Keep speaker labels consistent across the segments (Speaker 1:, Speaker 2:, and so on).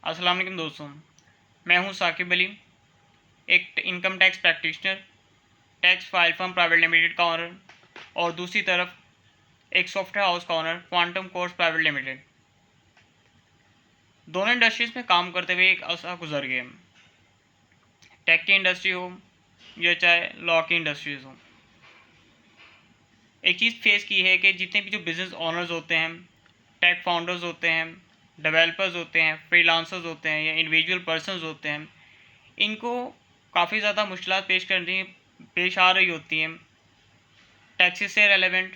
Speaker 1: अस्सलाम वालेकुम दोस्तों, मैं हूं साकिब अली, एक income tax practitioner, tax file firm private limited का ऑनर और दूसरी तरफ एक सॉफ्टवेयर हाउस का owner quantum course private limited. दोनों इंडस्ट्रीज़ में काम करते हुए एक अरसा गुजर गए। टेक की इंडस्ट्री हो या चाहे लॉ की इंडस्ट्रीज़ हो, एक चीज़ फेस की है कि जितने भी जो बिज़नेस ऑनर्स होते हैं, टेक फाउंडर्स होते हैं, डेवलपर्स होते हैं, फ्रीलांसर्स होते हैं या इंडिविजुअल पर्सनस होते हैं, इनको काफ़ी ज़्यादा मुश्किलात पेश आ रही होती हैं। टैक्सेस से रेलेवेंट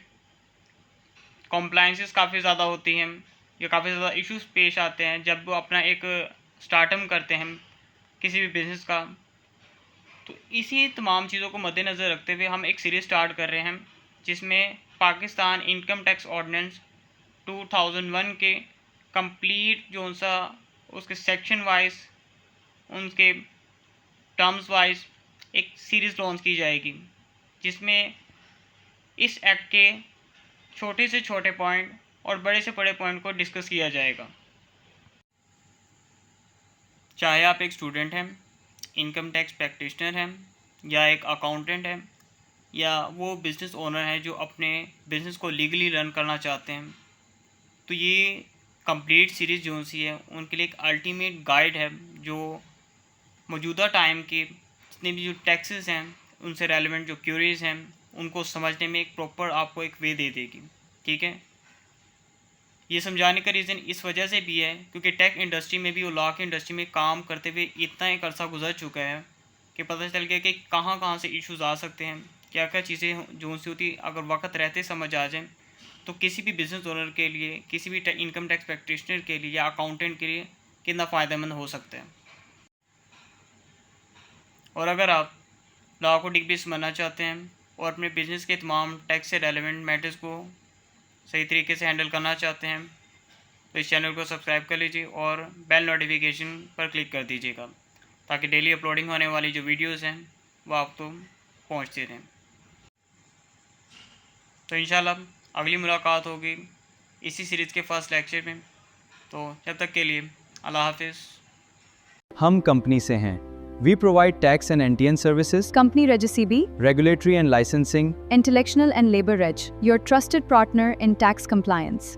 Speaker 1: कॉम्प्लाइंसेस काफ़ी ज़्यादा होती हैं या काफ़ी ज़्यादा इश्यूज़ पेश आते हैं जब वो अपना एक स्टार्टअप करते हैं किसी भी बिज़नेस का। तो इसी तमाम चीज़ों को मद्देनज़र रखते हुए हम एक सीरीज़ स्टार्ट कर रहे हैं जिसमें पाकिस्तान इनकम टैक्स ऑर्डिनेंस 2001 के कंप्लीट जो उनसा उसके सेक्शन वाइज उनके टर्म्स वाइज एक सीरीज़ लॉन्च की जाएगी, जिसमें इस एक्ट के छोटे से छोटे पॉइंट और बड़े से बड़े पॉइंट को डिस्कस किया जाएगा। चाहे आप एक स्टूडेंट हैं, इनकम टैक्स प्रैक्टिशनर हैं या एक अकाउंटेंट हैं या वो बिज़नेस ओनर हैं जो अपने बिज़नेस को लीगली रन करना चाहते हैं, तो ये कंप्लीट सीरीज़ जो सी है उनके लिए एक अल्टीमेट गाइड है जो मौजूदा टाइम के जितने भी जो टैक्सेस हैं उनसे रेलेवेंट जो क्यूरीज हैं उनको समझने में एक प्रॉपर आपको एक वे दे देगी। ठीक है, ये समझाने का रीज़न इस वजह से भी है क्योंकि टेक इंडस्ट्री में भी और लॉ की इंडस्ट्री में काम करते हुए इतना एक अरसा गुजर चुका है कि पता चल गया कि कहाँ कहाँ से इश्यूज़ आ सकते हैं, क्या क्या चीज़ें जो सी होती अगर वक्त रहते समझ आ जाए तो किसी भी बिज़नेस ओनर के लिए, किसी भी इनकम टैक्स प्रैक्टिशनर के लिए या अकाउंटेंट के लिए कितना फ़ायदेमंद हो सकता है। और अगर आप लॉ को डीपली समझना चाहते हैं और अपने बिज़नेस के तमाम टैक्स से रेलेवेंट मैटर्स को सही तरीके से हैंडल करना चाहते हैं तो इस चैनल को सब्सक्राइब कर लीजिए और बेल नोटिफिकेशन पर क्लिक कर दीजिएगा ताकि डेली अपलोडिंग होने वाली जो वीडियोस हैं वो आप तो पहुँचते रहें। तो इंशाल्लाह अगली मुलाकात होगी इसी सीरीज़ के फर्स्ट लेक्चर में। तो जब तक के लिए अल्लाह हाफिज़।
Speaker 2: हम कंपनी से हैं। We provide tax and NTN services,
Speaker 3: Company Reg CB,
Speaker 2: regulatory and licensing,
Speaker 3: Intellectual and Labor Reg, your trusted partner in tax compliance.